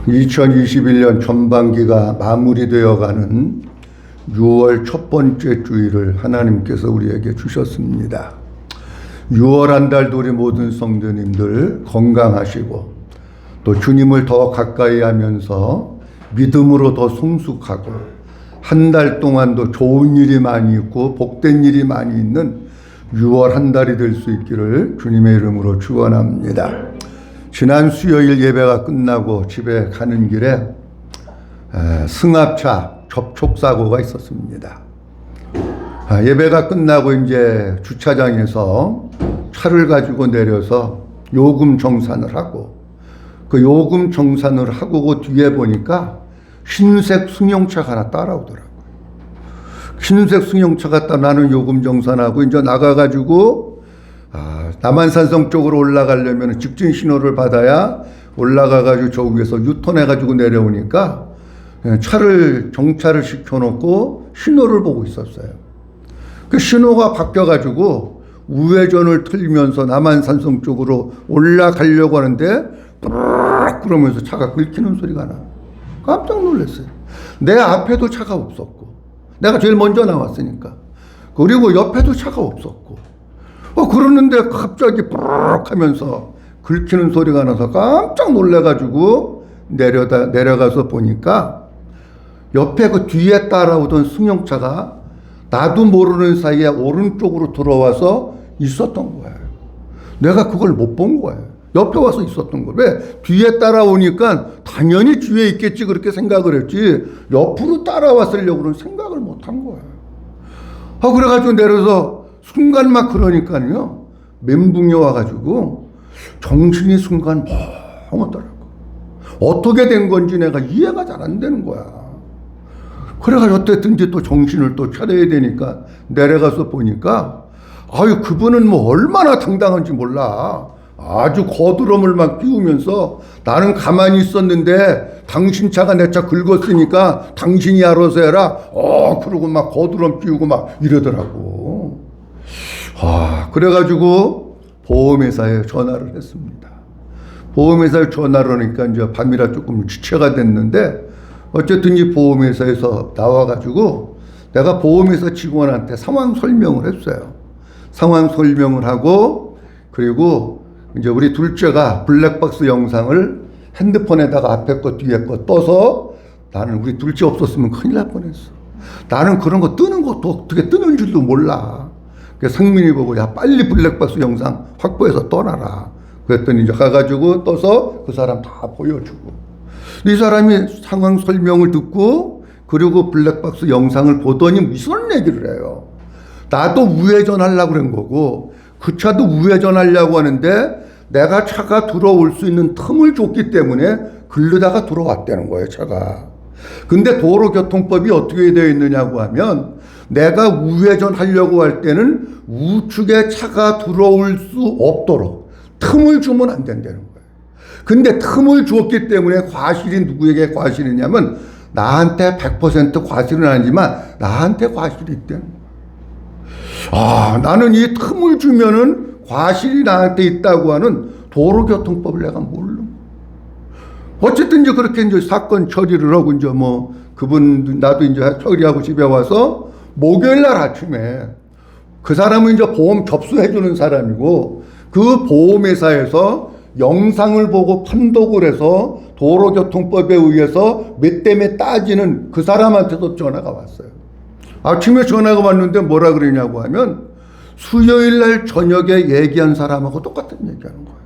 2021년 전반기가 마무리되어가는 6월 첫 번째 주일을 하나님께서 우리에게 주셨습니다. 6월 한 달도 우리 모든 성도님들 건강하시고 또 주님을 더 가까이 하면서 믿음으로 더 성숙하고 한 달 동안도 좋은 일이 많이 있고 복된 일이 많이 있는 6월 한 달이 될 수 있기를 주님의 이름으로 축원합니다. 지난 수요일 예배가 끝나고 집에 가는 길에 승합차 접촉사고가 있었습니다. 예배가 끝나고 이제 주차장에서 차를 가지고 내려서 요금 정산을 하고 그 요금 정산을 하고 그 뒤에 보니까 흰색 승용차가 하나 따라오더라고요. 흰색 승용차가 나는 요금 정산하고 이제 나가가지고 남한산성 쪽으로 올라가려면 직진 신호를 받아야 올라가가지고 저 위에서 유턴해가지고 내려오니까 차를 정차를 시켜놓고 신호를 보고 있었어요. 그 신호가 바뀌어가지고 우회전을 틀면서 남한산성 쪽으로 올라가려고 하는데 그러면서 차가 긁히는 소리가 나. 깜짝 놀랐어요. 내 앞에도 차가 없었고 내가 제일 먼저 나왔으니까. 그리고 옆에도 차가 없었고 그러는데 갑자기 뿌르륵 하면서 긁히는 소리가 나서 깜짝 놀래가지고 내려가서 보니까 옆에 그 뒤에 따라오던 승용차가 나도 모르는 사이에 오른쪽으로 들어와서 있었던 거예요. 내가 그걸 못 본 거예요. 옆에 와서 있었던 거예요. 왜? 뒤에 따라오니까 당연히 뒤에 있겠지 그렇게 생각을 했지 옆으로 따라왔으려고는 생각을 못 한 거예요. 그래가지고 내려서 순간 막 그러니까요. 멘붕이 와가지고 정신이 순간 멍하더라고. 어떻게 된 건지 내가 이해가 잘 안 되는 거야. 그래가지고 어쨌든지 또 정신을 또 차려야 되니까 내려가서 보니까 그분은 뭐 얼마나 당당한지 몰라. 아주 거드럼을 막 끼우면서 나는 가만히 있었는데 당신 차가 내 차 긁었으니까 당신이 알아서 해라. 그러고 막 거드럼 끼우고 막 이러더라고. 그래가지고 보험회사에 전화를 했습니다. 보험회사에 전화를 하니까 이제 밤이라 조금 지체가 됐는데 어쨌든 이 보험회사에서 나와가지고 내가 보험회사 직원한테 상황 설명을 했어요. 상황 설명을 하고 그리고 이제 우리 둘째가 블랙박스 영상을 핸드폰에다가 앞에 거 뒤에 거 떠서 나는 우리 둘째 없었으면 큰일 날 뻔했어. 나는 그런 거 뜨는 것도 어떻게 뜨는 줄도 몰라. 그래서 상민이 보고 야 빨리 블랙박스 영상 확보해서 떠나라. 그랬더니 이제 가가지고 떠서 그 사람 다 보여주고 이 사람이 상황 설명을 듣고 그리고 블랙박스 영상을 보더니 무슨 얘기를 해요. 나도 우회전 하려고 그런 거고 그 차도 우회전 하려고 하는데 내가 차가 들어올 수 있는 틈을 줬기 때문에 글르다가 들어왔다는 거예요, 차가. 근데 도로교통법이 어떻게 되어 있느냐고 하면 내가 우회전 하려고 할 때는 우측에 차가 들어올 수 없도록 틈을 주면 안 된다는 거예요. 근데 틈을 줬기 때문에 과실이 누구에게 과실이냐면 나한테 100% 과실은 아니지만 나한테 과실이 있다는 거예요. 나는 이 틈을 주면은 과실이 나한테 있다고 하는 도로교통법을 내가 모르는 거예요. 어쨌든 이제 그렇게 이제 사건 처리를 하고 이제 뭐 그분 나도 이제 처리하고 집에 와서 목요일 날 아침에 그 사람은 이제 보험 접수해주는 사람이고 그 보험회사에서 영상을 보고 판독을 해서 도로교통법에 의해서 몇 대 몇 따지는 그 사람한테도 전화가 왔어요. 아침에 전화가 왔는데 뭐라 그러냐고 하면 수요일 날 저녁에 얘기한 사람하고 똑같은 얘기하는 거예요.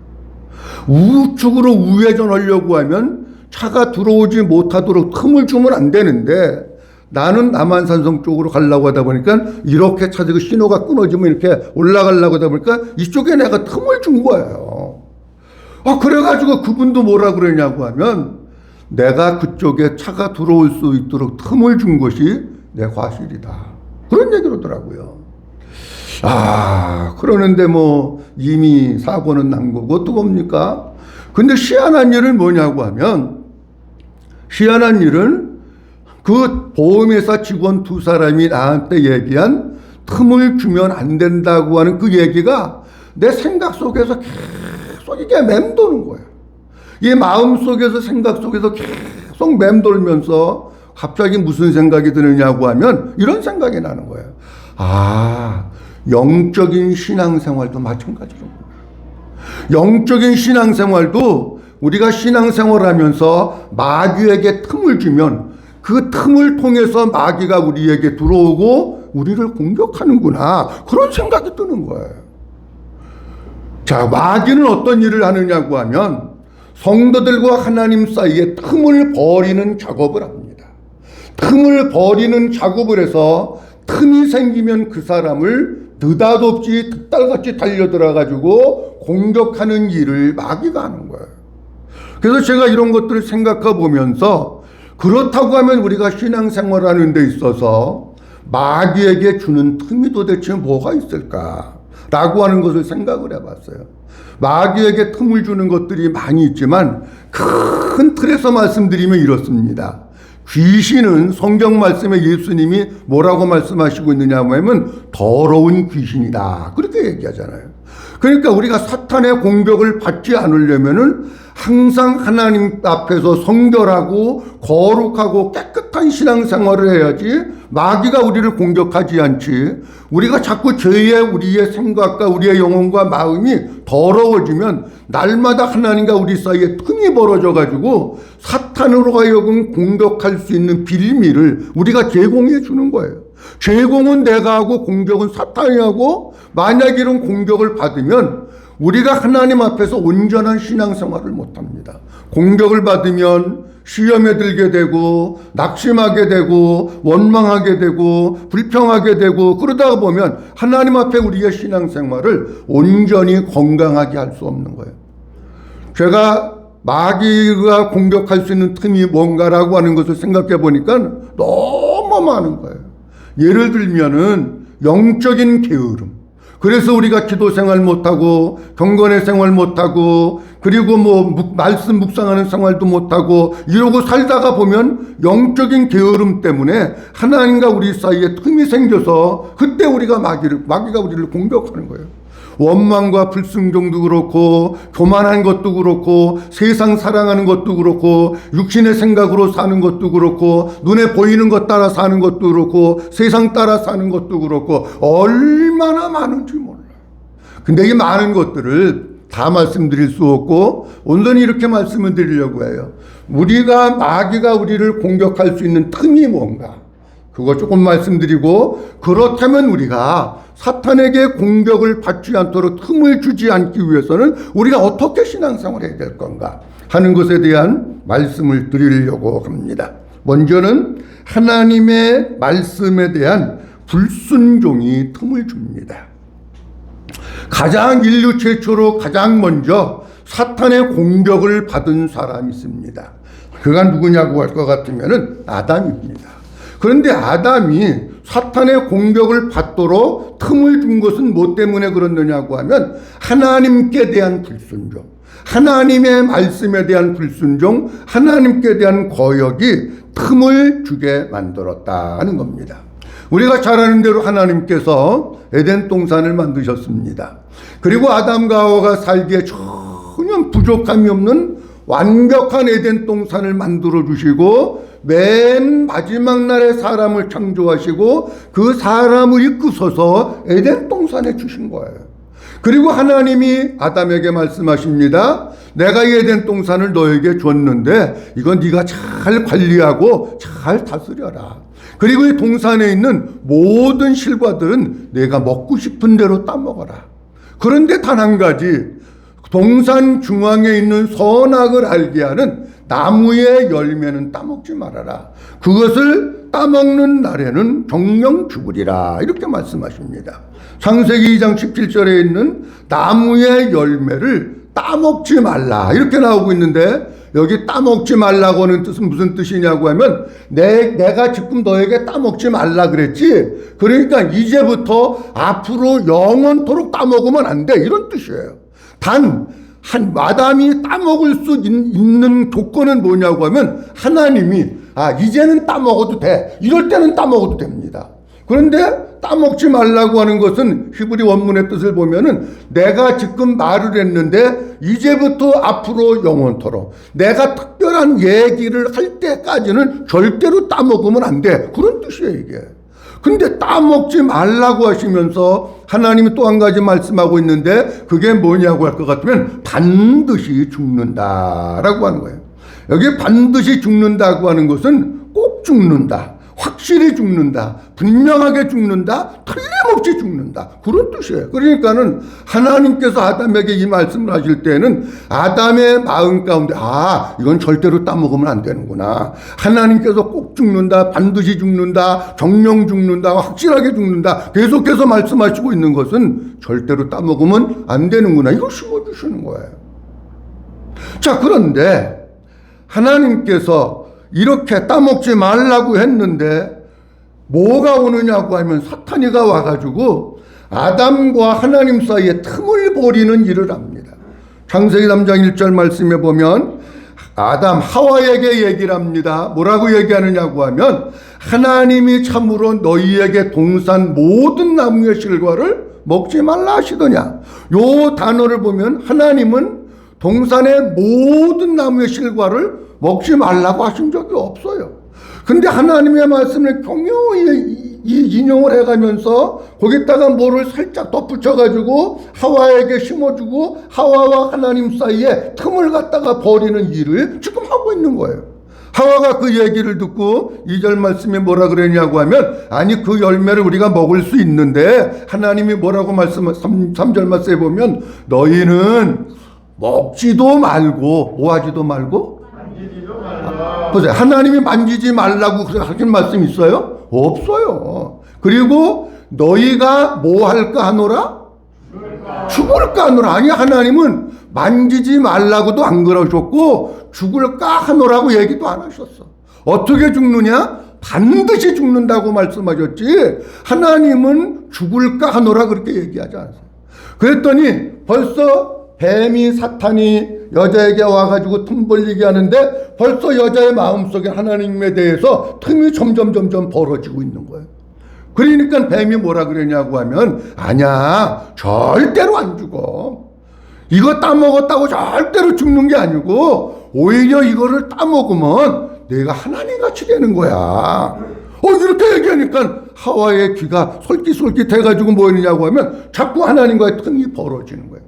우측으로 우회전하려고 하면 차가 들어오지 못하도록 틈을 주면 안 되는데 나는 남한산성 쪽으로 가려고 하다 보니까 이렇게 차지고 신호가 끊어지면 이렇게 올라가려고 하다 보니까 이쪽에 내가 틈을 준 거예요. 그래가지고 그분도 뭐라 그러냐고 하면 내가 그쪽에 차가 들어올 수 있도록 틈을 준 것이 내 과실이다. 그런 얘기를 하더라고요. 그러는데 뭐 이미 사고는 난 거고 어떡합니까? 근데 희한한 일은 뭐냐고 하면 희한한 일은 그 보험회사 직원 두 사람이 나한테 얘기한 틈을 주면 안 된다고 하는 그 얘기가 내 생각 속에서 계속 이게 맴도는 거야. 이 마음 속에서 생각 속에서 계속 맴돌면서 갑자기 무슨 생각이 드느냐고 하면 이런 생각이 나는 거예요. 아, 영적인 신앙생활도 마찬가지로구나. 영적인 신앙생활도 우리가 신앙생활하면서 마귀에게 틈을 주면 그 틈을 통해서 마귀가 우리에게 들어오고 우리를 공격하는구나. 그런 생각이 드는 거예요. 자, 마귀는 어떤 일을 하느냐고 하면 성도들과 하나님 사이에 틈을 버리는 작업을 합니다. 틈을 버리는 작업을 해서 틈이 생기면 그 사람을 느닷없이 득달같이 달려들어가지고 공격하는 일을 마귀가 하는 거예요. 그래서 제가 이런 것들을 생각해 보면서 그렇다고 하면 우리가 신앙생활하는 데 있어서 마귀에게 주는 틈이 도대체 뭐가 있을까라고 하는 것을 생각을 해봤어요. 마귀에게 틈을 주는 것들이 많이 있지만 큰 틀에서 말씀드리면 이렇습니다. 귀신은 성경 말씀에 예수님이 뭐라고 말씀하시고 있느냐 하면 더러운 귀신이다. 그렇게 얘기하잖아요. 그러니까 우리가 사탄의 공격을 받지 않으려면은 항상 하나님 앞에서 성결하고 거룩하고 깨끗한 신앙생활을 해야지 마귀가 우리를 공격하지 않지. 우리가 자꾸 죄에 우리의 생각과 우리의 영혼과 마음이 더러워지면 날마다 하나님과 우리 사이에 틈이 벌어져 가지고 사탄으로 하여금 공격할 수 있는 빌미를 우리가 제공해 주는 거예요. 제공은 내가 하고 공격은 사탄이 하고 만약 이런 공격을 받으면 우리가 하나님 앞에서 온전한 신앙생활을 못합니다. 공격을 받으면 시험에 들게 되고 낙심하게 되고 원망하게 되고 불평하게 되고 그러다가 보면 하나님 앞에 우리의 신앙생활을 온전히 건강하게 할 수 없는 거예요. 제가 마귀가 공격할 수 있는 틈이 뭔가라고 하는 것을 생각해 보니까 너무 많은 거예요. 예를 들면은 영적인 게으름. 그래서 우리가 기도 생활 못하고 경건의 생활 못하고 그리고 말씀 묵상하는 생활도 못하고 이러고 살다가 보면 영적인 게으름 때문에 하나님과 우리 사이에 틈이 생겨서 그때 우리가 마귀가 우리를 공격하는 거예요. 원망과 불순종도 그렇고 교만한 것도 그렇고 세상 사랑하는 것도 그렇고 육신의 생각으로 사는 것도 그렇고 눈에 보이는 것 따라 사는 것도 그렇고 세상 따라 사는 것도 그렇고 얼마나 많은지 몰라요. 근데 이 많은 것들을 다 말씀드릴 수 없고 온전히 이렇게 말씀을 드리려고 해요. 마귀가 우리를 공격할 수 있는 틈이 뭔가 그거 조금 말씀드리고 그렇다면 우리가 사탄에게 공격을 받지 않도록 틈을 주지 않기 위해서는 우리가 어떻게 신앙생활을 해야 될 건가 하는 것에 대한 말씀을 드리려고 합니다. 먼저는 하나님의 말씀에 대한 불순종이 틈을 줍니다. 인류 최초로 가장 먼저 사탄의 공격을 받은 사람이 있습니다. 그가 누구냐고 할 것 같으면 아담입니다. 그런데 아담이 사탄의 공격을 받도록 틈을 준 것은 뭐 때문에 그렇느냐고 하면 하나님께 대한 불순종, 하나님의 말씀에 대한 불순종, 하나님께 대한 거역이 틈을 주게 만들었다 하는 겁니다. 우리가 잘 아는 대로 하나님께서 에덴 동산을 만드셨습니다. 그리고 아담과 하와가 살기에 전혀 부족함이 없는 완벽한 에덴 동산을 만들어 주시고 맨 마지막 날에 사람을 창조하시고 그 사람을 이끄셔서 에덴 동산에 주신 거예요. 그리고 하나님이 아담에게 말씀하십니다. 내가 이 에덴 동산을 너에게 줬는데 이건 네가 잘 관리하고 잘 다스려라. 그리고 이 동산에 있는 모든 실과들은 내가 먹고 싶은 대로 따먹어라. 그런데 단 한 가지, 동산 중앙에 있는 선악을 알게 하는 나무의 열매는 따먹지 말아라. 그것을 따먹는 날에는 정령 죽으리라. 이렇게 말씀하십니다. 창세기 2장 17절에 있는 나무의 열매를 따먹지 말라. 이렇게 나오고 있는데 여기 따먹지 말라고 하는 뜻은 무슨 뜻이냐고 하면 내가 지금 너에게 따먹지 말라 그랬지. 그러니까 이제부터 앞으로 영원토록 따먹으면 안 돼. 이런 뜻이에요. 단 아담이 따먹을 수 있는 조건은 뭐냐고 하면 하나님이 이제는 따먹어도 돼. 이럴 때는 따먹어도 됩니다. 그런데 따먹지 말라고 하는 것은 히브리 원문의 뜻을 보면은 내가 지금 말을 했는데 이제부터 앞으로 영원토록 내가 특별한 얘기를 할 때까지는 절대로 따먹으면 안 돼. 그런 뜻이에요, 이게. 근데 따먹지 말라고 하시면서 하나님이 또 한 가지 말씀하고 있는데 그게 뭐냐고 할 것 같으면 반드시 죽는다라고 하는 거예요. 여기 반드시 죽는다고 하는 것은 꼭 죽는다, 확실히 죽는다, 분명하게 죽는다, 틀림없이 죽는다, 그런 뜻이에요. 그러니까는 하나님께서 아담에게 이 말씀을 하실 때는 아담의 마음 가운데 이건 절대로 따먹으면 안 되는구나, 하나님께서 꼭 죽는다, 반드시 죽는다, 정령 죽는다, 확실하게 죽는다 계속해서 말씀하시고 있는 것은 절대로 따먹으면 안 되는구나, 이걸 심어주시는 거예요. 자, 그런데 하나님께서 이렇게 따먹지 말라고 했는데 뭐가 오느냐고 하면 사탄이가 와가지고 아담과 하나님 사이에 틈을 버리는 일을 합니다. 창세기 3장 1절 말씀에 보면 아담 하와에게 얘기를 합니다. 뭐라고 얘기하느냐고 하면 하나님이 참으로 너희에게 동산 모든 나무의 실과를 먹지 말라 하시더냐. 요 단어를 보면 하나님은 동산의 모든 나무의 실과를 먹지 말라고 하신 적이 없어요. 근데 하나님의 말씀을 교묘히 인용을 해가면서 거기다가 뭐를 살짝 덧붙여가지고 하와에게 심어주고 하와와 하나님 사이에 틈을 갖다가 버리는 일을 지금 하고 있는 거예요. 하와가 그 얘기를 듣고 2절 말씀에 뭐라 그랬냐고 하면 아니 그 열매를 우리가 먹을 수 있는데 하나님이 뭐라고 3절 말씀에 보면 너희는 먹지도 말고 뭐하지도 말고 보세요. 하나님이 만지지 말라고 하신 말씀 있어요? 없어요. 그리고 너희가 뭐 할까 하노라? 죽을까 하노라. 아니 하나님은 만지지 말라고도 안 그러셨고 죽을까 하노라고 얘기도 안 하셨어. 어떻게 죽느냐? 반드시 죽는다고 말씀하셨지 하나님은 죽을까 하노라 그렇게 얘기하지 않았어요. 그랬더니 벌써 뱀이 사탄이 여자에게 와가지고 틈 벌리게 하는데 벌써 여자의 마음속에 하나님에 대해서 틈이 점점 벌어지고 있는 거예요. 그러니까 뱀이 뭐라 그러냐고 하면 아니야 절대로 안 죽어. 이거 따먹었다고 절대로 죽는 게 아니고 오히려 이거를 따먹으면 내가 하나님같이 되는 거야. 이렇게 얘기하니까 하와의 귀가 솔깃솔깃해가지고 뭐 했느냐고 하면 자꾸 하나님과의 틈이 벌어지는 거예요.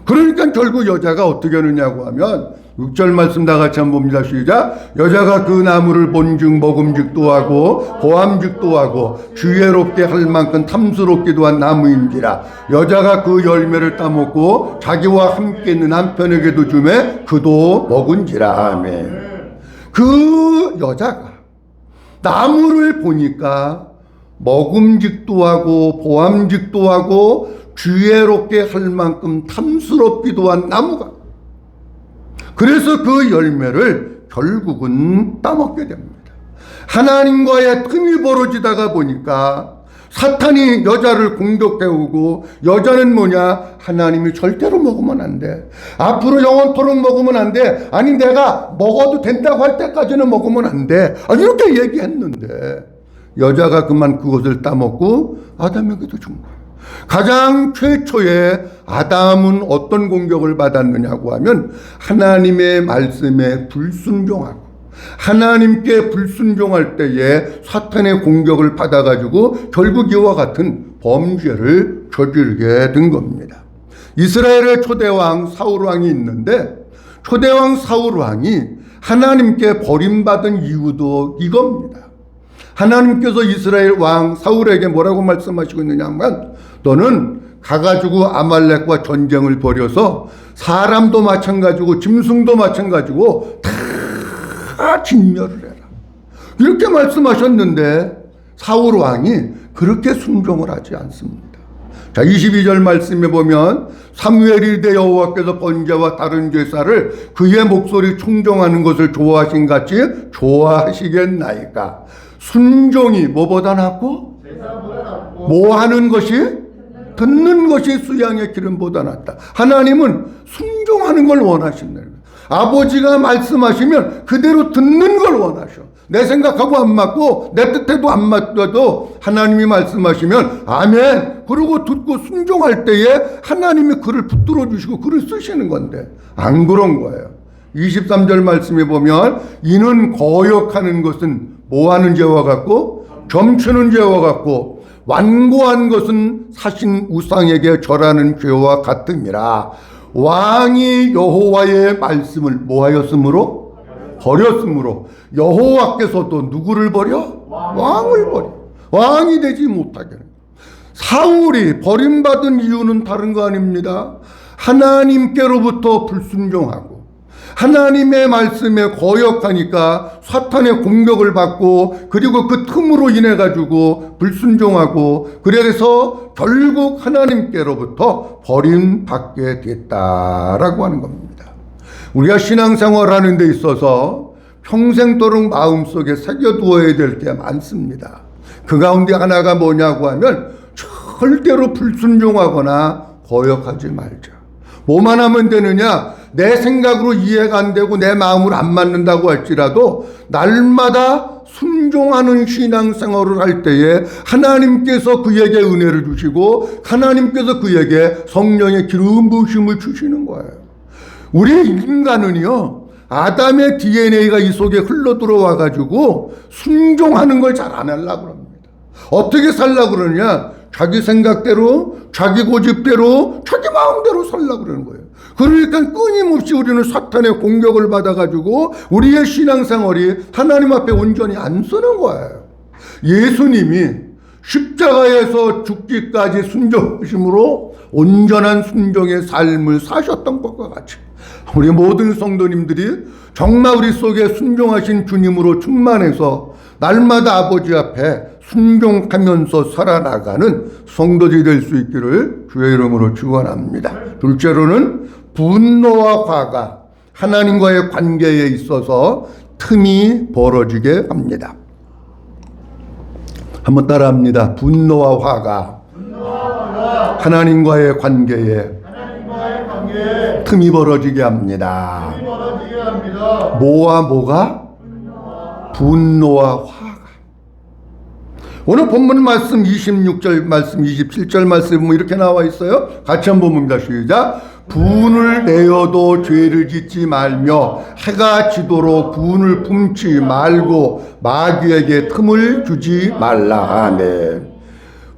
그러니까 결국 여자가 어떻게 하느냐고 하면 6절 말씀 다 같이 한번 봅니다. 시작. 여자가 그 나무를 본즉 먹음직도 하고 보암직도 하고 지혜롭게 할 만큼 탐스럽기도 한 나무인지라. 여자가 그 열매를 따먹고 자기와 함께 있는 남편에게도 주매 그도 먹은지라. 아멘. 그 여자가 나무를 보니까 먹음직도 하고 보암직도 하고 지혜롭게 할 만큼 탐스럽기도 한 나무가, 그래서 그 열매를 결국은 따먹게 됩니다. 하나님과의 틈이 벌어지다가 보니까 사탄이 여자를 공격해오고 여자는 뭐냐? 하나님이 절대로 먹으면 안 돼. 앞으로 영원토록 먹으면 안 돼. 아니 내가 먹어도 된다고 할 때까지는 먹으면 안 돼. 이렇게 얘기했는데 여자가 그만 그것을 따먹고 아담에게도 준 거예요. 가장 최초에 아담은 어떤 공격을 받았느냐고 하면 하나님의 말씀에 불순종하고 하나님께 불순종할 때에 사탄의 공격을 받아가지고 결국 이와 같은 범죄를 저지르게 된 겁니다. 이스라엘의 초대왕 사울왕이 있는데 초대왕 사울왕이 하나님께 버림받은 이유도 이겁니다. 하나님께서 이스라엘 왕 사울에게 뭐라고 말씀하시고 있느냐 하면 너는 가가지고 아말렉과 전쟁을 벌여서 사람도 마찬가지고 짐승도 마찬가지고 다 진멸을 해라. 이렇게 말씀하셨는데 사울 왕이 그렇게 순종을 하지 않습니다. 자, 22절 말씀에 보면 사무엘이 되 여호와께서 번제와 다른 제사를 그의 목소리 충정하는 것을 좋아하신 같이 좋아하시겠나이까. 순종이 뭐보다 낫고 뭐 하는 것이 듣는 것이 수양의 기름보다 낫다. 하나님은 순종하는 걸 원하신다. 아버지가 말씀하시면 그대로 듣는 걸 원하셔. 내 생각하고 안 맞고 내 뜻에도 안 맞더라도 하나님이 말씀하시면 아멘 그러고 듣고 순종할 때에 하나님이 글을 붙들어 주시고 글을 쓰시는 건데 안 그런 거예요. 23절 말씀에 보면 이는 거역하는 것은 뭐하는 죄와 같고 점치는 죄와 같고 완고한 것은 사신 우상에게 절하는 죄와 같음이라. 왕이 여호와의 말씀을 뭐하였으므로? 버렸으므로 여호와께서도 누구를 버려? 왕을 버려. 왕이 되지 못하게 하는 거예요. 사울이 버림받은 이유는 다른 거 아닙니다. 하나님께로부터 불순종하고 하나님의 말씀에 거역하니까 사탄의 공격을 받고 그리고 그 틈으로 인해 가지고 불순종하고 그래서 결국 하나님께로부터 버림받게 됐다라고 하는 겁니다. 우리가 신앙생활하는 데 있어서 평생도록 마음속에 새겨두어야 될 게 많습니다. 그 가운데 하나가 뭐냐고 하면 절대로 불순종하거나 거역하지 말자. 뭐만 하면 되느냐? 내 생각으로 이해가 안 되고 내 마음으로 안 맞는다고 할지라도 날마다 순종하는 신앙생활을 할 때에 하나님께서 그에게 은혜를 주시고 하나님께서 그에게 성령의 기름 부으심을 주시는 거예요. 우리 인간은요, 아담의 DNA가 이 속에 흘러 들어와 가지고 순종하는 걸 잘 안 하려고 합니다. 어떻게 살려고 그러냐? 자기 생각대로, 자기 고집대로, 자기 마음대로 살려고 그러는 거예요. 그러니까 끊임없이 우리는 사탄의 공격을 받아가지고 우리의 신앙생활이 하나님 앞에 온전히 안 서는 거예요. 예수님이 십자가에서 죽기까지 순종하심으로 온전한 순종의 삶을 사셨던 것과 같이 우리 모든 성도님들이 정말 우리 속에 순종하신 주님으로 충만해서 날마다 아버지 앞에 순종하면서 살아나가는 성도들이 될 수 있기를 주의 이름으로 축원합니다. 둘째로는 분노와 화가 하나님과의 관계에 있어서 틈이 벌어지게 합니다. 한번 따라합니다. 분노와 화가 하나님과의 관계에 틈이 벌어지게 합니다. 뭐와 뭐가? 분노와 화가. 오늘 본문 말씀 26절 말씀 27절 말씀 뭐 이렇게 나와 있어요. 같이 한번 봅니다. 시작. 분을 내어도 죄를 짓지 말며 해가 지도록 분을 품지 말고 마귀에게 틈을 주지 말라 하네.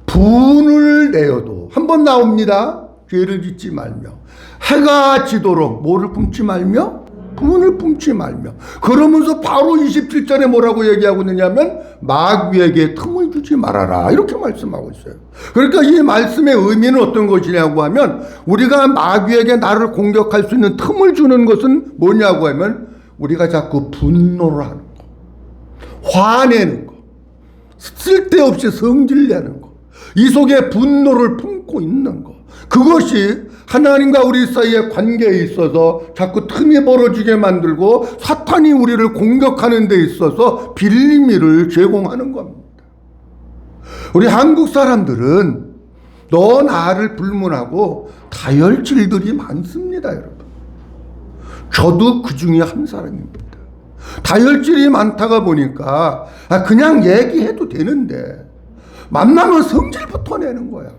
분을 내어도 한 번 나옵니다. 죄를 짓지 말며 해가 지도록 뭐를 품지 말며? 분을 품지 말며. 그러면서 바로 27절에 뭐라고 얘기하고 있느냐면 마귀에게 틈을 주지 말아라 이렇게 말씀하고 있어요. 그러니까 이 말씀의 의미는 어떤 것이냐고 하면 우리가 마귀에게 나를 공격할 수 있는 틈을 주는 것은 뭐냐고 하면 우리가 자꾸 분노를 하는 거, 화내는 거, 쓸데없이 성질내는 거, 이 속에 분노를 품고 있는 거, 그것이 하나님과 우리 사이의 관계에 있어서 자꾸 틈이 벌어지게 만들고 사탄이 우리를 공격하는 데 있어서 빌미를 제공하는 겁니다. 우리 한국 사람들은 너 나를 불문하고 다혈질들이 많습니다, 여러분. 저도 그 중에 한 사람입니다. 다혈질이 많다가 보니까 그냥 얘기해도 되는데 만나면 성질부터 내는 거야.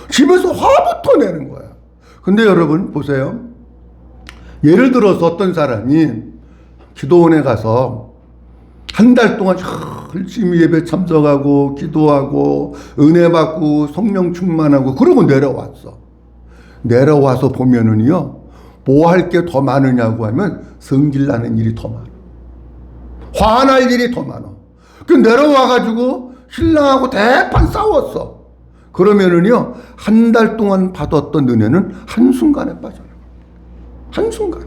집에서 화부터 내는 거야. 근데 여러분 보세요. 예를 들어서 어떤 사람이 기도원에 가서 한 달 동안 열심히 예배 참석하고 기도하고 은혜 받고 성령 충만하고 그러고 내려왔어. 내려와서 보면은요, 뭐 할 게 더 많으냐고 하면 성질나는 일이 더 많아. 화날 일이 더 많아. 그 내려와가지고 신랑하고 대판 싸웠어. 그러면은요, 한 달 동안 받았던 은혜는 한순간에 빠져나가. 한순간에.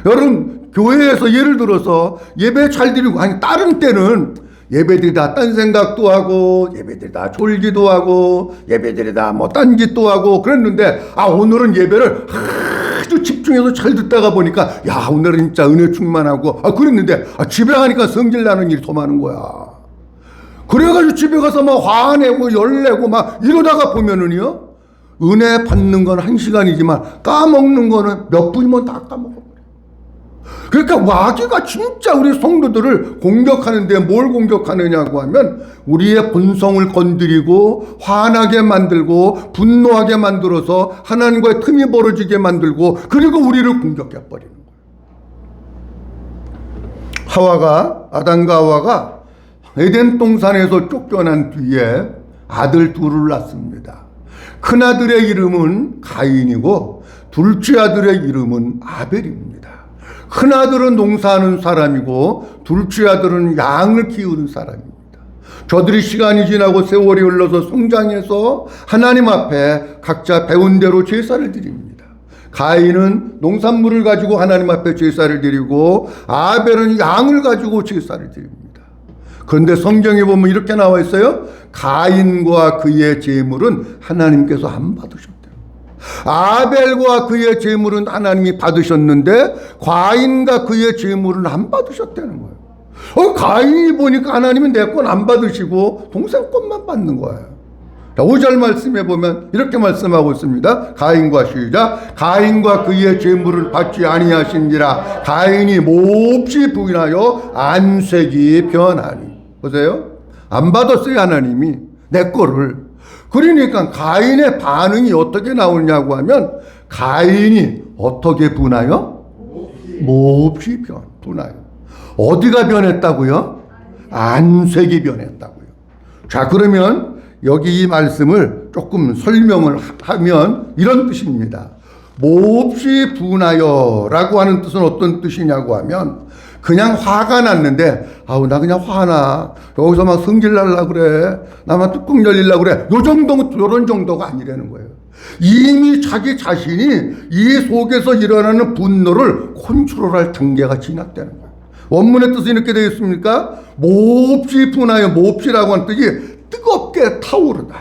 여러분, 교회에서 예를 들어서 예배 잘 드리고, 아니, 다른 때는 예배들이 다 딴 생각도 하고, 예배들이 다 졸기도 하고, 예배들이 다 뭐 딴 짓도 하고, 그랬는데, 오늘은 예배를 아주 집중해서 잘 듣다가 보니까, 야, 오늘은 진짜 은혜 충만하고, 그랬는데, 집에 가니까 성질 나는 일이 더 많은 거야. 그래가지고 집에 가서 막 화내고 열내고 막 이러다가 보면은요, 은혜 받는 건 1시간이지만 까먹는 거는 몇 분이면 다 까먹어버려. 그러니까 마귀가 진짜 우리 성도들을 공격하는데 뭘 공격하느냐고 하면 우리의 본성을 건드리고 화나게 만들고 분노하게 만들어서 하나님과의 틈이 벌어지게 만들고 그리고 우리를 공격해버리는 거예요. 아담과 하와가 에덴 동산에서 쫓겨난 뒤에 아들 둘을 낳습니다. 큰아들의 이름은 가인이고 둘째 아들의 이름은 아벨입니다. 큰아들은 농사하는 사람이고 둘째 아들은 양을 키우는 사람입니다. 저들이 시간이 지나고 세월이 흘러서 성장해서 하나님 앞에 각자 배운 대로 제사를 드립니다. 가인은 농산물을 가지고 하나님 앞에 제사를 드리고 아벨은 양을 가지고 제사를 드립니다. 그런데 성경에 보면 이렇게 나와 있어요. 가인과 그의 제물은 하나님께서 안 받으셨대요. 아벨과 그의 제물은 하나님이 받으셨는데 가인과 그의 제물은 안 받으셨다는 거예요. 가인이 보니까 하나님은 내 건 안 받으시고 동생 것만 받는 거예요. 5절 말씀에 보면 이렇게 말씀하고 있습니다. 가인과 시작. 가인과 그의 제물을 받지 아니하신지라 가인이 몹시 부인하여 안색이 변하니. 보세요. 안 받았어요. 하나님이 내 거를. 그러니까 가인의 반응이 어떻게 나오냐고 하면 가인이 어떻게 분하여? 몹시 분하여. 어디가 변했다고요? 안색이 변했다고요. 자, 그러면 여기 이 말씀을 조금 설명을 하면 이런 뜻입니다. 몹시 분하여 라고 하는 뜻은 어떤 뜻이냐고 하면 그냥 화가 났는데 나 그냥 화나. 여기서 막 성질 날라 그래. 나만 뚜껑 열리려 그래. 요런 정도가 아니라는 거예요. 이미 자기 자신이 이 속에서 일어나는 분노를 컨트롤할 단계가 지났다는 거예요. 원문의 뜻이 이렇게 되어 있습니까? 몹시 분하여. 몹시라고 하는 뜻이 뜨겁게 타오르다,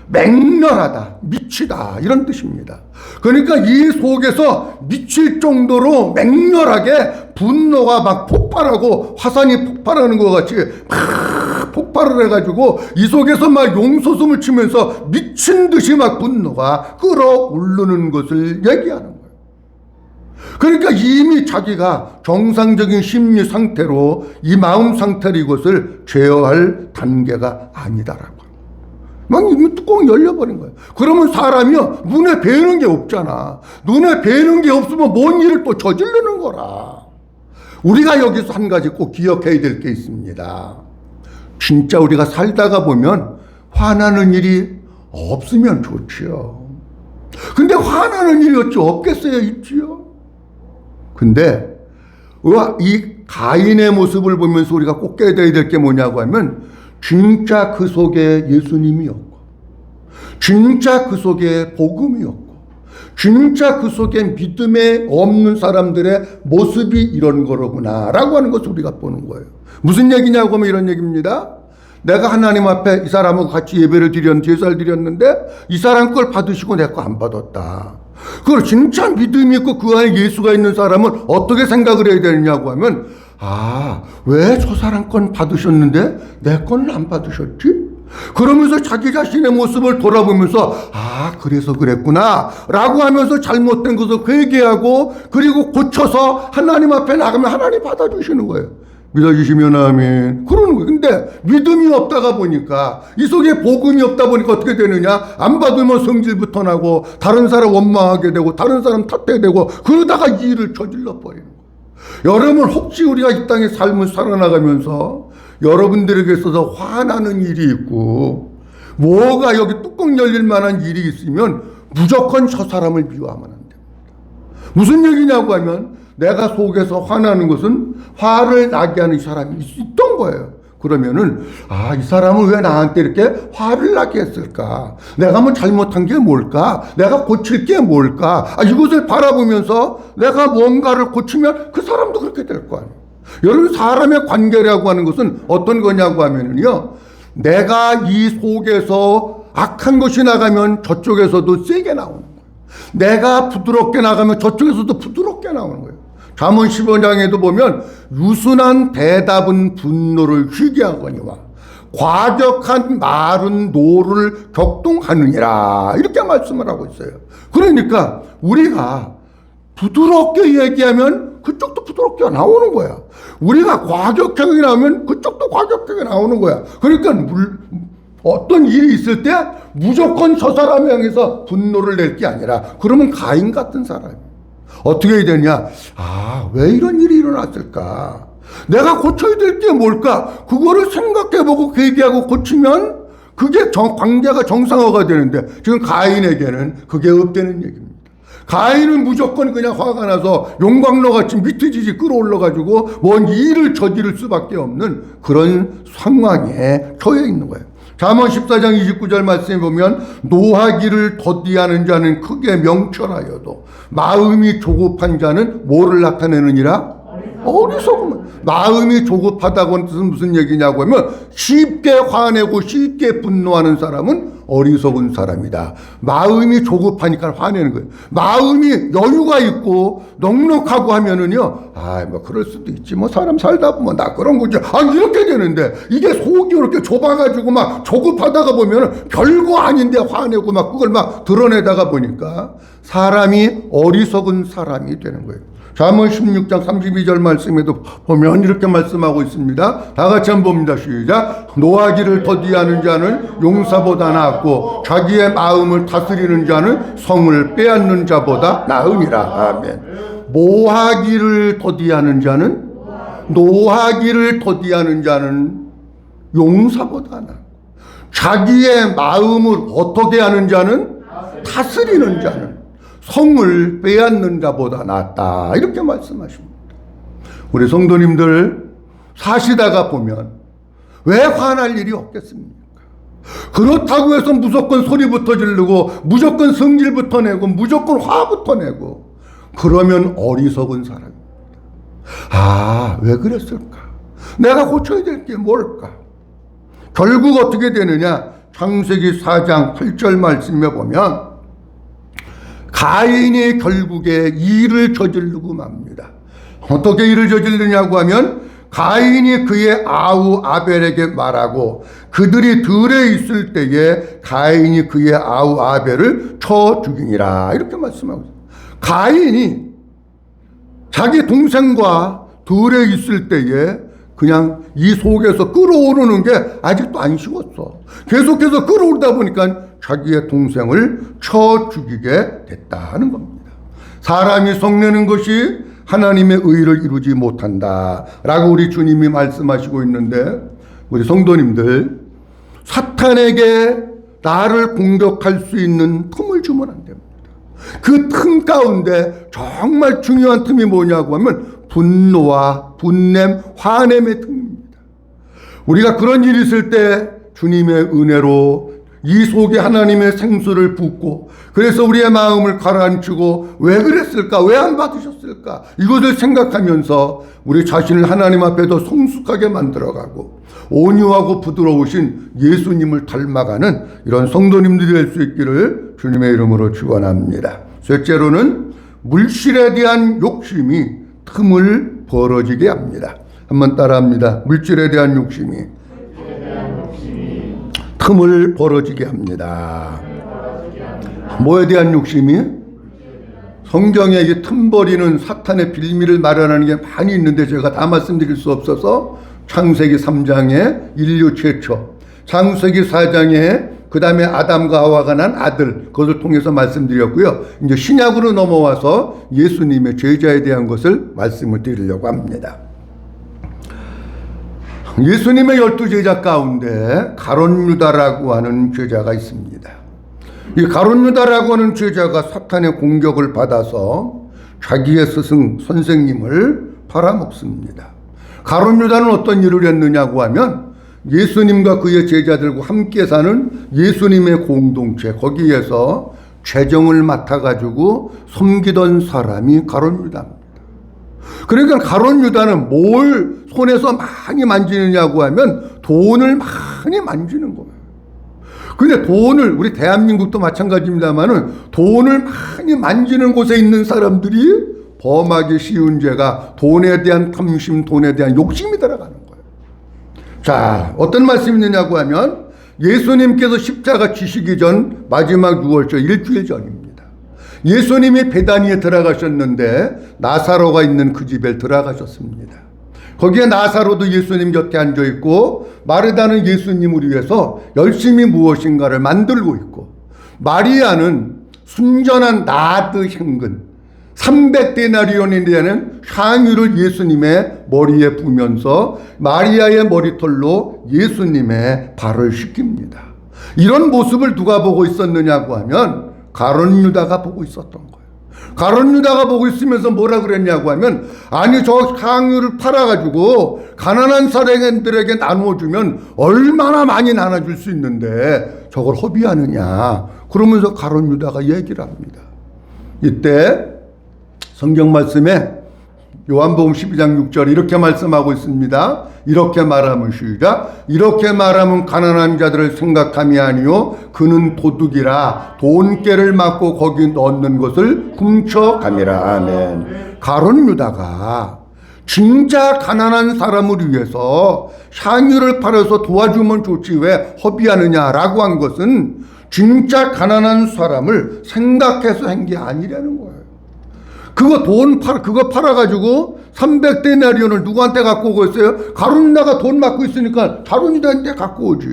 맹렬하다, 미치다 이런 뜻입니다. 그러니까 이 속에서 미칠 정도로 맹렬하게 분노가 막 폭발하고 화산이 폭발하는 것 같이 막 폭발을 해가지고 이 속에서 막 용솟음을 치면서 미친 듯이 막 분노가 끓어오르는 것을 얘기하는 거예요. 그러니까 이미 자기가 정상적인 심리 상태로 이 마음 상태로 이것을 제어할 단계가 아니다라고. 막 이미 뚜껑이 열려버린 거예요. 그러면 사람이요, 눈에 뵈는 게 없잖아. 눈에 뵈는 게 없으면 뭔 일을 또 저지르는 거라. 우리가 여기서 한 가지 꼭 기억해야 될 게 있습니다. 진짜 우리가 살다가 보면 화나는 일이 없으면 좋지요. 근데 화나는 일이 어찌 없겠어요? 있지요. 근데 이 가인의 모습을 보면서 우리가 꼭 깨달아야 될 게 뭐냐고 하면 진짜 그 속에 예수님이었고 진짜 그 속에 복음이었고 진짜 그 속에 믿음에 없는 사람들의 모습이 이런 거로구나 라고 하는 것을 우리가 보는 거예요. 무슨 얘기냐고 하면 이런 얘기입니다. 내가 하나님 앞에 이 사람하고 같이 예배를 드렸는데 제사를 드렸는데 이 사람 걸 받으시고 내 거 안 받았다. 그걸 진짜 믿음이 있고 그 안에 예수가 있는 사람은 어떻게 생각을 해야 되느냐고 하면 왜 저 사람 건 받으셨는데 내 건 안 받으셨지? 그러면서 자기 자신의 모습을 돌아보면서 그래서 그랬구나 라고 하면서 잘못된 것을 회개하고 그리고 고쳐서 하나님 앞에 나가면 하나님 받아주시는 거예요. 믿어주시면 아멘. 그러는 거예요. 근데 믿음이 없다가 보니까 이 속에 복음이 없다 보니까 어떻게 되느냐? 안 받으면 성질부터 나고 다른 사람 원망하게 되고 다른 사람 탓해야 되고 그러다가 이 일을 저질러 버리는 거예요. 여러분 혹시 우리가 이 땅의 삶을 살아나가면서 여러분들에게 있어서 화나는 일이 있고 뭐가 여기 뚜껑 열릴 만한 일이 있으면 무조건 저 사람을 미워하면 안 됩니다. 무슨 얘기냐고 하면 내가 속에서 화나는 것은 화를 나게 하는 사람이 있던 거예요. 그러면은 이 사람은 왜 나한테 이렇게 화를 나게 했을까? 내가 뭐 잘못한 게 뭘까? 내가 고칠 게 뭘까? 이것을 바라보면서 내가 뭔가를 고치면 그 사람도 그렇게 될 거 아니에요. 여러분 사람의 관계라고 하는 것은 어떤 거냐고 하면은요, 내가 이 속에서 악한 것이 나가면 저쪽에서도 세게 나오는 거예요. 내가 부드럽게 나가면 저쪽에서도 부드럽게 나오는 거예요. 잠언 15장에도 보면 유순한 대답은 분노를 쉬게 하거니와 과격한 말은 노를 격동하느니라 이렇게 말씀을 하고 있어요. 그러니까 우리가 부드럽게 얘기하면 그쪽도 부드럽게 나오는 거야. 우리가 과격하게 나오면 그쪽도 과격하게 나오는 거야. 그러니까 어떤 일이 있을 때 무조건 저 사람 향해서 분노를 낼 게 아니라, 그러면 가인 같은 사람이 어떻게 해야 되냐? 왜 이런 일이 일어났을까? 내가 고쳐야 될 게 뭘까? 그거를 생각해보고 회개하고 고치면 그게 관계가 정상화가 되는데, 지금 가인에게는 그게 없다는 얘기입니다. 가인은 무조건 그냥 화가 나서 용광로같이 미트지지 끌어올라가지고 뭔 일을 저지를 수밖에 없는 그런 상황에 처해 있는 거예요. 잠언 14장 29절 말씀에 보면, 노하기를 더디하는 자는 크게 명철하여도 마음이 조급한 자는 뭐를 나타내느니라? 어리석으면. 마음이 조급하다고 뜻은 무슨 얘기냐고 하면, 쉽게 화내고 쉽게 분노하는 사람은 어리석은 사람이다. 마음이 조급하니까 화내는 거예요. 마음이 여유가 있고 넉넉하고 하면은요, 뭐 그럴 수도 있지, 뭐 사람 살다 보면 나 그런 거지, 이렇게 되는데, 이게 속이 이렇게 좁아가지고 막 조급하다가 보면은 별거 아닌데 화내고 막 그걸 막 드러내다가 보니까 사람이 어리석은 사람이 되는 거예요. 잠언 16장 32절 말씀에도 보면 이렇게 말씀하고 있습니다. 다 같이 한번 봅니다. 시작. 노하기를 더디하는 자는 용사보다 낫고 자기의 마음을 다스리는 자는 성을 빼앗는 자보다 나으니라. 아멘. 노하기를 더디하는 자는 용사보다 낫고, 자기의 마음을 어떻게 하는 자는, 다스리는 자는 성을 빼앗는 자보다 낫다. 이렇게 말씀하십니다. 우리 성도님들 사시다가 보면 왜 화날 일이 없겠습니까? 그렇다고 해서 무조건 소리부터 지르고 무조건 성질부터 내고 무조건 화부터 내고 그러면 어리석은 사람입니다. 왜 그랬을까? 내가 고쳐야 될 게 뭘까? 결국 어떻게 되느냐? 창세기 4장 8절 말씀에 보면 가인이 결국에 일을 저지르고 맙니다. 어떻게 일을 저지르냐고 하면, 가인이 그의 아우 아벨에게 말하고 그들이 들에 있을 때에 가인이 그의 아우 아벨을 쳐 죽이니라. 이렇게 말씀하고 있어요. 가인이 자기 동생과 들에 있을 때에 그냥 이 속에서 끌어오르는 게 아직도 안 식었어. 계속해서 끌어오르다 보니까 자기의 동생을 쳐 죽이게 됐다는 겁니다. 사람이 성내는 것이 하나님의 의를 이루지 못한다 라고 우리 주님이 말씀하시고 있는데, 우리 성도님들, 사탄에게 나를 공격할 수 있는 틈을 주면 안 됩니다. 그 틈 가운데 정말 중요한 틈이 뭐냐고 하면 분노와 분냄, 화냄의 틈입니다. 우리가 그런 일이 있을 때 주님의 은혜로 이 속에 하나님의 생수를 붓고, 그래서 우리의 마음을 가라앉히고 왜 그랬을까? 왜 안 받으셨을까? 이것을 생각하면서 우리 자신을 하나님 앞에 더 성숙하게 만들어가고 온유하고 부드러우신 예수님을 닮아가는 이런 성도님들이 될 수 있기를 주님의 이름으로 축원합니다. 셋째로는 물질에 대한 욕심이 틈을 벌어지게 합니다. 한번 따라합니다. 물질에 대한 욕심이 틈을 벌어지게 합니다. 뭐에 대한 욕심이? 성경에 이 틈버리는 사탄의 빌미를 마련하는 게 많이 있는데 제가 다 말씀드릴 수 없어서 창세기 3장에 인류 최초, 창세기 4장에 그 다음에 아담과 하와가 난 아들, 그것을 통해서 말씀드렸고요. 이제 신약으로 넘어와서 예수님의 제자에 대한 것을 말씀을 드리려고 합니다. 예수님의 12제자 가운데 가롯유다라고 하는 제자가 있습니다. 이 가롯유다라고 하는 제자가 사탄의 공격을 받아서 자기의 스승 선생님을 팔아먹습니다. 가롯유다는 어떤 일을 했느냐고 하면, 예수님과 그의 제자들과 함께 사는 예수님의 공동체, 거기에서 재정을 맡아가지고 섬기던 사람이 가롯유다입니다. 그러니까 가롯유다는 뭘 손에서 많이 만지느냐고 하면 돈을 많이 만지는 거예요. 근데 돈을, 우리 대한민국도 마찬가지입니다만은 돈을 많이 만지는 곳에 있는 사람들이 범하기 쉬운 죄가 돈에 대한 탐심, 돈에 대한 욕심이 들어가는 거예요. 자, 어떤 말씀이 있느냐고 하면, 예수님께서 십자가 지시기 전 마지막 유월절 일주일 전입니다. 예수님이 베다니에 들어가셨는데 나사로가 있는 그 집에 들어가셨습니다. 거기에 나사로도 예수님 곁에 앉아있고 마르다는 예수님을 위해서 열심히 무엇인가를 만들고 있고 마리아는 순전한 나드 향근 300데나리온이 되는 향유를 예수님의 머리에 부으면서 마리아의 머리털로 예수님의 발을 씻깁니다. 이런 모습을 누가 보고 있었느냐고 하면 가룟 유다가 보고 있었던 거예요. 가룟 유다가 보고 있으면서 뭐라 그랬냐고 하면 아니 저 향유를 팔아가지고 가난한 사람들에게 나누어주면 얼마나 많이 나눠줄 수 있는데 저걸 허비하느냐 그러면서 가룟 유다가 얘기를 합니다. 이때 성경 말씀에 요한복음 12장 6절 이렇게 말씀하고 있습니다. 이렇게 말하면 시작. 이렇게 말하면 가난한 자들을 생각함이 아니요 그는 도둑이라 돈깨를 맞고 거기 넣는 것을 훔쳐감이라. 아멘. 가룟 유다가 진짜 가난한 사람을 위해서 향유를 팔아서 도와주면 좋지 왜 허비하느냐라고 한 것은 진짜 가난한 사람을 생각해서 한 게 아니라는 거예요. 그거 팔아가지고 300데나리온을 누구한테 갖고 오고 있어요? 가룟 유다가 돈 맡고 있으니까 가룟 유다한테 갖고 오지.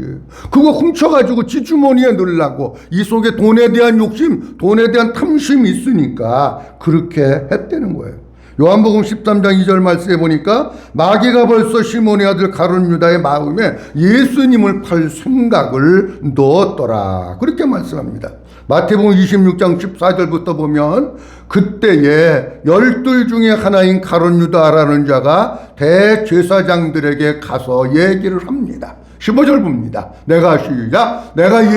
그거 훔쳐가지고 지 주머니에 넣으려고. 이 속에 돈에 대한 욕심, 돈에 대한 탐심이 있으니까 그렇게 했다는 거예요. 요한복음 13장 2절 말씀에 보니까 마귀가 벌써 시몬의 아들 가룟 유다의 마음에 예수님을 팔 생각을 넣었더라. 그렇게 말씀합니다. 마태복음 26장 14절부터 보면 그때에 12 중에 하나인 가룟 유다라는 자가 대제사장들에게 가서 얘기를 합니다. 15절 봅니다. 내가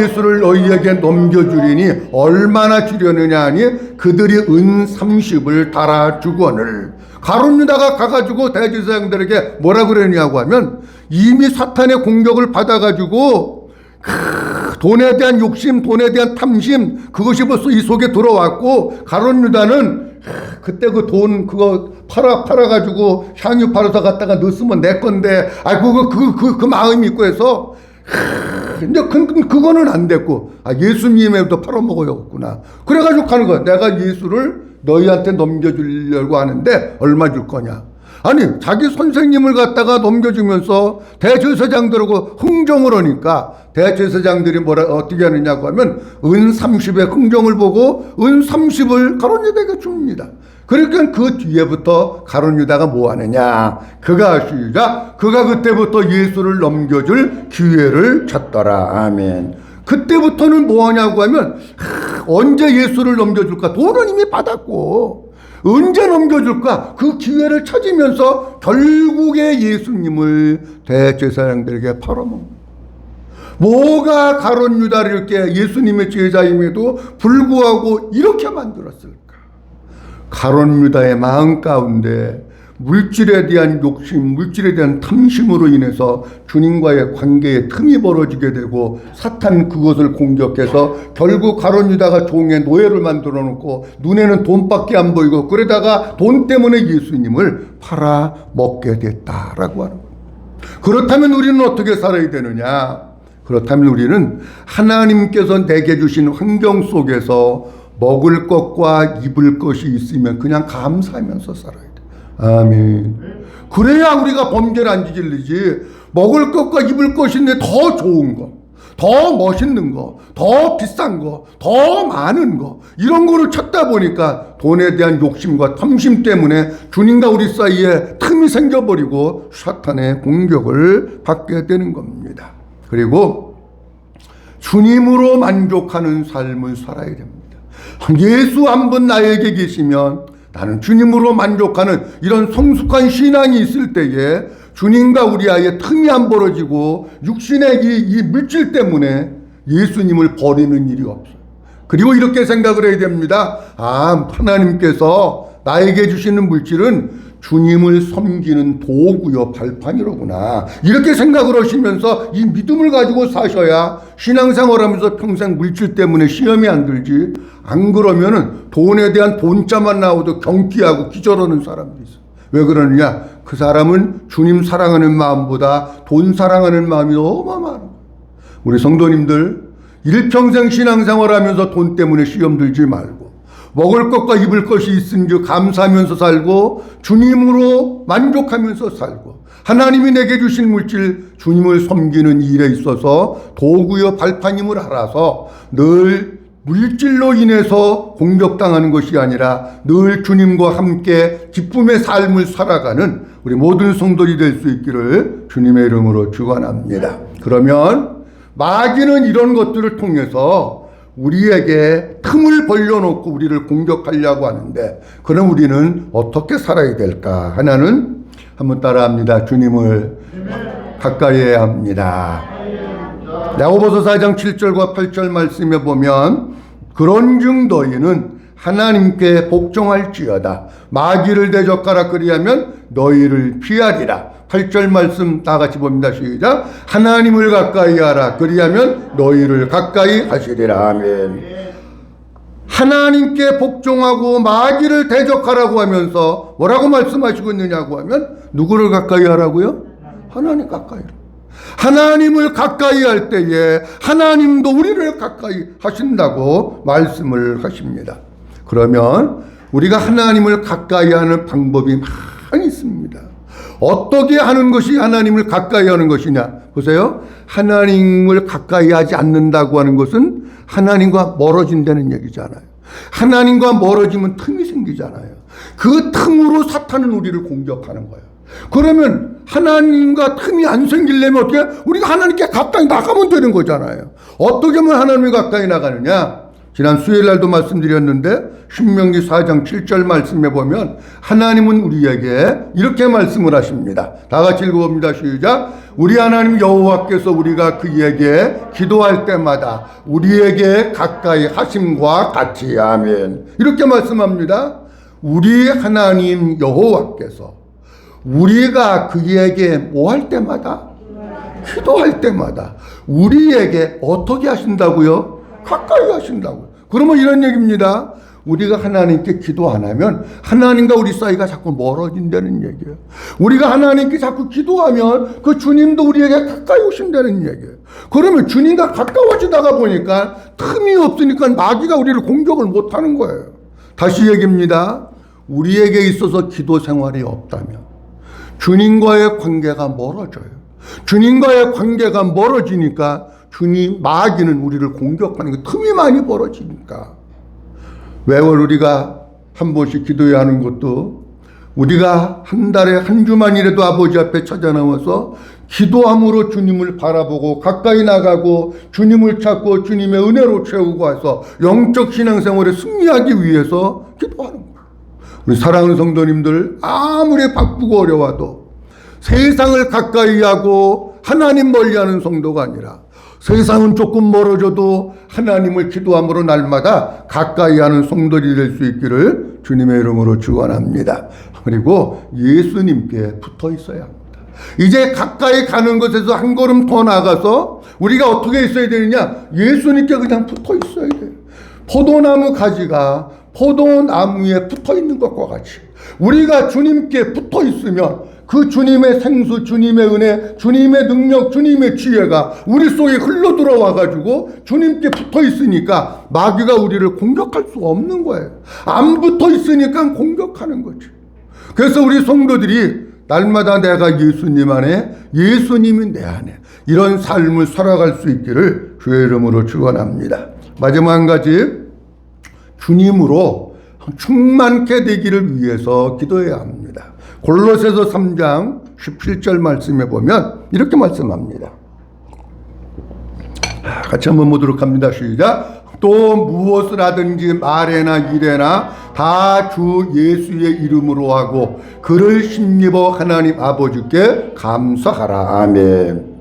예수를 너희에게 넘겨주리니 얼마나 주려느냐 하니 그들이 은 30을 달아주거늘. 가룟 유다가 가가지고 대제사장들에게 뭐라 그러냐고 하면 이미 사탄의 공격을 받아가지고 돈에 대한 욕심, 돈에 대한 탐심 그것이 벌써 이 속에 들어왔고 가룟 유다는 그때 그 돈 그거 팔아가지고 향유 팔아서 갖다가 넣었으면 내 건데 그 마음이 있고 해서 근데 그거는 안 됐고 예수님에도 팔아먹어야겠구나 그래가지고 가는 거야. 내가 예수를 너희한테 넘겨주려고 하는데 얼마 줄 거냐. 아니 자기 선생님을 갖다가 넘겨주면서 대제사장들하고 흥정을 하니까 대제사장들이 어떻게 하느냐고 하면 은 30의 흥정을 보고 은 30을 가룟 유다에게 줍니다. 그러니까 그 뒤에부터 가룟 유다가 뭐 하느냐. 그가 그때부터 예수를 넘겨줄 기회를 찾더라. 아멘. 그때부터는 뭐 하냐고 하면 언제 예수를 넘겨줄까. 돈은 이미 받았고 언제 넘겨줄까? 그 기회를 찾으면서 결국에 예수님을 대제사장들에게 팔아먹는. 뭐가 가룟 유다를 이렇게 예수님의 제자임에도 불구하고 이렇게 만들었을까? 가룟 유다의 마음 가운데 물질에 대한 욕심, 물질에 대한 탐심으로 인해서 주님과의 관계에 틈이 벌어지게 되고 사탄 그것을 공격해서 결국 가룟 유다가 종의 노예를 만들어 놓고 눈에는 돈밖에 안 보이고 그러다가 돈 때문에 예수님을 팔아먹게 됐다라고 하는 거예요. 그렇다면 우리는 어떻게 살아야 되느냐? 그렇다면 우리는 하나님께서 내게 주신 환경 속에서 먹을 것과 입을 것이 있으면 그냥 감사하면서 살아야 돼. 아멘. 그래야 우리가 범죄를 안 저질리지. 먹을 것과 입을 것인데 더 좋은 거, 더 멋있는 거, 더 비싼 거, 더 많은 거 이런 거를 찾다 보니까 돈에 대한 욕심과 탐심 때문에 주님과 우리 사이에 틈이 생겨버리고 사탄의 공격을 받게 되는 겁니다. 그리고 주님으로 만족하는 삶을 살아야 됩니다. 예수 한 분 나에게 계시면 나는 주님으로 만족하는 이런 성숙한 신앙이 있을 때에 주님과 우리 아이의 틈이 안 벌어지고 육신의 이 물질 때문에 예수님을 버리는 일이 없어요. 그리고 이렇게 생각을 해야 됩니다. 하나님께서 나에게 주시는 물질은 주님을 섬기는 도구요 발판이로구나. 이렇게 생각을 하시면서 이 믿음을 가지고 사셔야 신앙생활하면서 평생 물질 때문에 시험이 안 들지. 안 그러면은 돈에 대한 돈자만 나오도 경기하고 기절하는 사람도 있어. 왜 그러느냐? 그 사람은 주님 사랑하는 마음보다 돈 사랑하는 마음이 너무 많아. 우리 성도님들 일평생 신앙생활하면서 돈 때문에 시험 들지 말고 먹을 것과 입을 것이 있은즉 감사하면서 살고 주님으로 만족하면서 살고 하나님이 내게 주신 물질 주님을 섬기는 일에 있어서 도구여 발판임을 알아서 늘 물질로 인해서 공격당하는 것이 아니라 늘 주님과 함께 기쁨의 삶을 살아가는 우리 모든 성도들이 될 수 있기를 주님의 이름으로 축원합니다. 그러면 마귀는 이런 것들을 통해서 우리에게 틈을 벌려놓고 우리를 공격하려고 하는데 그럼 우리는 어떻게 살아야 될까? 하나는 한번 따라합니다. 주님을 가까이 해야 합니다. 야고보서 4장 7절과 8절 말씀에 보면 그런즉 너희는 하나님께 복종할지어다. 마귀를 대적하라 그리하면 너희를 피하리라. 8절 말씀 다 같이 봅니다. 시작. 하나님을 가까이 하라 그리하면 너희를 가까이 하시리라. 아멘. 하나님께 복종하고 마귀를 대적하라고 하면서 뭐라고 말씀하시고 있느냐고 하면 누구를 가까이 하라고요? 하나님 가까이. 하나님을 가까이 할 때에 하나님도 우리를 가까이 하신다고 말씀을 하십니다. 그러면 우리가 하나님을 가까이 하는 방법이 많이 있습니다. 어떻게 하는 것이 하나님을 가까이 하는 것이냐? 보세요. 하나님을 가까이 하지 않는다고 하는 것은 하나님과 멀어진다는 얘기잖아요. 하나님과 멀어지면 틈이 생기잖아요. 그 틈으로 사탄은 우리를 공격하는 거예요. 그러면 하나님과 틈이 안 생기려면 어떻게? 우리가 하나님께 가까이 나가면 되는 거잖아요. 어떻게 하면 하나님이 가까이 나가느냐? 지난 수요일 날도 말씀드렸는데 신명기 4장 7절 말씀에 보면 하나님은 우리에게 이렇게 말씀을 하십니다. 다 같이 읽어봅니다. 시작. 우리 하나님 여호와께서 우리가 그에게 기도할 때마다 우리에게 가까이 하심과 같이. 아멘. 이렇게 말씀합니다. 우리 하나님 여호와께서 우리가 그에게 뭐 할 때마다? 기도할 때마다 우리에게 어떻게 하신다고요? 가까이 하신다고요. 그러면 이런 얘기입니다. 우리가 하나님께 기도 안 하면 하나님과 우리 사이가 자꾸 멀어진다는 얘기예요. 우리가 하나님께 자꾸 기도하면 그 주님도 우리에게 가까이 오신다는 얘기예요. 그러면 주님과 가까워지다가 보니까 틈이 없으니까 마귀가 우리를 공격을 못하는 거예요. 다시 얘기입니다. 우리에게 있어서 기도 생활이 없다면 주님과의 관계가 멀어져요. 주님과의 관계가 멀어지니까 주님, 마귀는 우리를 공격하는 게 틈이 많이 벌어지니까. 매월 우리가 한 번씩 기도해야 하는 것도 우리가 한 달에 한 주만이라도 아버지 앞에 찾아 나와서 기도함으로 주님을 바라보고 가까이 나가고 주님을 찾고 주님의 은혜로 채우고 와서 영적 신앙생활에 승리하기 위해서 기도하는 거예요. 우리 사랑하는 성도님들, 아무리 바쁘고 어려워도 세상을 가까이 하고 하나님 멀리하는 성도가 아니라 세상은 조금 멀어져도 하나님을 기도함으로 날마다 가까이 하는 성도들이 될 수 있기를 주님의 이름으로 축원합니다. 그리고 예수님께 붙어 있어야 합니다. 이제 가까이 가는 것에서 한 걸음 더 나가서 우리가 어떻게 있어야 되느냐? 예수님께 그냥 붙어 있어야 돼요. 포도나무 가지가 포도나무에 붙어 있는 것과 같이 우리가 주님께 붙어 있으면 그 주님의 생수, 주님의 은혜, 주님의 능력, 주님의 지혜가 우리 속에 흘러 들어와 가지고 주님께 붙어 있으니까 마귀가 우리를 공격할 수 없는 거예요. 안 붙어 있으니까 공격하는 거지. 그래서 우리 성도들이 날마다 내가 예수님 안에, 예수님이 내 안에 이런 삶을 살아갈 수 있기를 주의 이름으로 축원합니다. 마지막 한 가지, 주님으로 충만케 되기를 위해서 기도해야 합니다. 골로새서 3장 17절 말씀에 보면 이렇게 말씀합니다. 같이 한번 보도록 합니다. 시작. 또 무엇을 하든지 말에나 일에나 다 주 예수의 이름으로 하고 그를 힘입어 하나님 아버지께 감사하라. 아멘.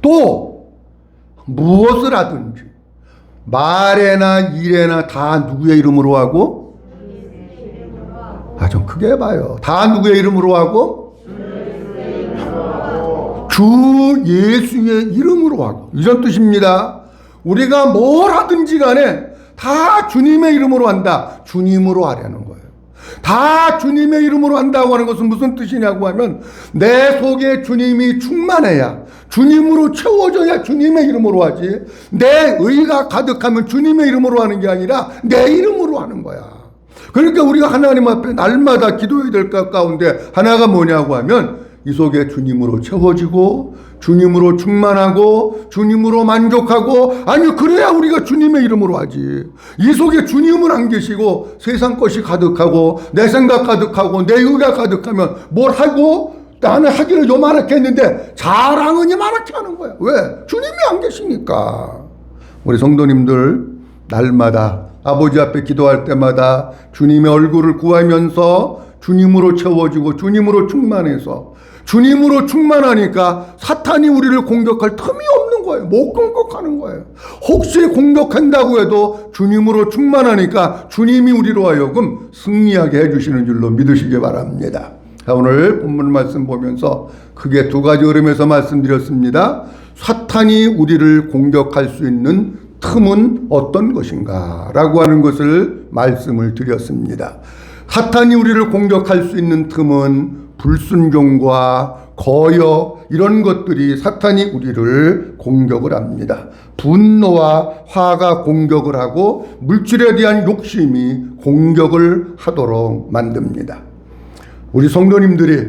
또 무엇을 하든지 말에나 일에나 다 누구의 이름으로 하고? 좀 크게 해봐요. 다 누구의 이름으로 하고? 주 예수의 이름으로 하고. 이런 뜻입니다. 우리가 뭘 하든지 간에 다 주님의 이름으로 한다. 주님으로 하려는 거예요. 다 주님의 이름으로 한다고 하는 것은 무슨 뜻이냐고 하면 내 속에 주님이 충만해야, 주님으로 채워져야 주님의 이름으로 하지, 내 의가 가득하면 주님의 이름으로 하는 게 아니라 내 이름으로 하는 거야. 그러니까 우리가 하나님 앞에 날마다 기도해야 될 것 가운데 하나가 뭐냐고 하면 이 속에 주님으로 채워지고 주님으로 충만하고 주님으로 만족하고, 아니 그래야 우리가 주님의 이름으로 하지. 이 속에 주님은 안 계시고 세상 것이 가득하고 내 생각 가득하고 내 의가 가득하면 뭘 하고, 나는 하기를 요만하게 했는데 자랑은 이만하게 하는 거야. 왜? 주님이 안 계시니까. 우리 성도님들 날마다 아버지 앞에 기도할 때마다 주님의 얼굴을 구하면서 주님으로 채워지고 주님으로 충만해서, 주님으로 충만하니까 사탄이 우리를 공격할 틈이 없는 거예요. 못 공격하는 거예요. 혹시 공격한다고 해도 주님으로 충만하니까 주님이 우리로 하여금 승리하게 해주시는 줄로 믿으시기 바랍니다. 자, 오늘 본문 말씀 보면서 크게 두 가지 흐름에서 말씀드렸습니다. 사탄이 우리를 공격할 수 있는 틈은 어떤 것인가 라고 하는 것을 말씀을 드렸습니다. 사탄이 우리를 공격할 수 있는 틈은 불순종과 거역, 이런 것들이 사탄이 우리를 공격을 합니다. 분노와 화가 공격을 하고 물질에 대한 욕심이 공격을 하도록 만듭니다. 우리 성도님들이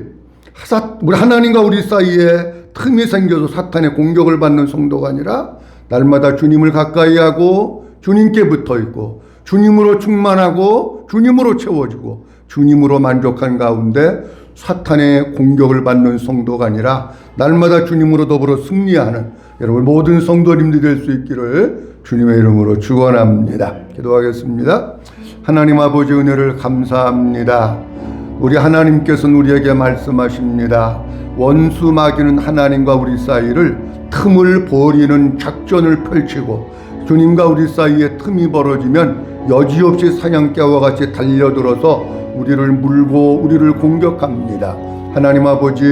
우리 하나님과 우리 사이에 틈이 생겨서 사탄의 공격을 받는 성도가 아니라 날마다 주님을 가까이 하고 주님께 붙어 있고 주님으로 충만하고 주님으로 채워지고 주님으로 만족한 가운데 사탄의 공격을 받는 성도가 아니라 날마다 주님으로 더불어 승리하는 여러분 모든 성도님들이 될 수 있기를 주님의 이름으로 축원합니다. 기도하겠습니다. 하나님 아버지 은혜를 감사합니다. 우리 하나님께서는 우리에게 말씀하십니다. 원수 마귀는 하나님과 우리 사이를 틈을 버리는 작전을 펼치고 주님과 우리 사이에 틈이 벌어지면 여지없이 사냥개와 같이 달려들어서 우리를 물고 우리를 공격합니다. 하나님 아버지,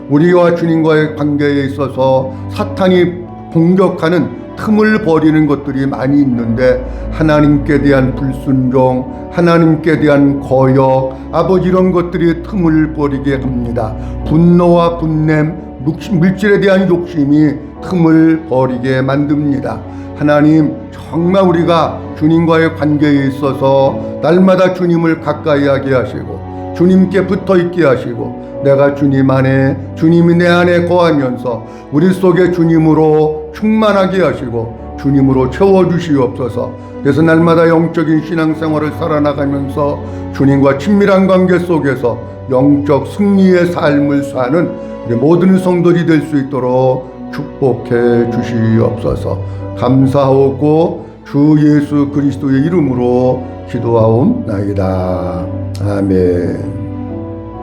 우리와 주님과의 관계에 있어서 사탄이 공격하는 틈을 버리는 것들이 많이 있는데 하나님께 대한 불순종, 하나님께 대한 거역, 아버지 이런 것들이 틈을 버리게 합니다. 분노와 분냄, 물질에 대한 욕심이 틈을 버리게 만듭니다. 하나님, 정말 우리가 주님과의 관계에 있어서 날마다 주님을 가까이 하게 하시고 주님께 붙어 있게 하시고 내가 주님 안에, 주님이 내 안에 거하면서 우리 속에 주님으로 충만하게 하시고 주님으로 채워주시옵소서. 그래서 날마다 영적인 신앙생활을 살아나가면서 주님과 친밀한 관계 속에서 영적 승리의 삶을 사는 우리 모든 성도들이 될 수 있도록 축복해 주시옵소서. 감사하고 주 예수 그리스도의 이름으로 기도하옵나이다. 아멘.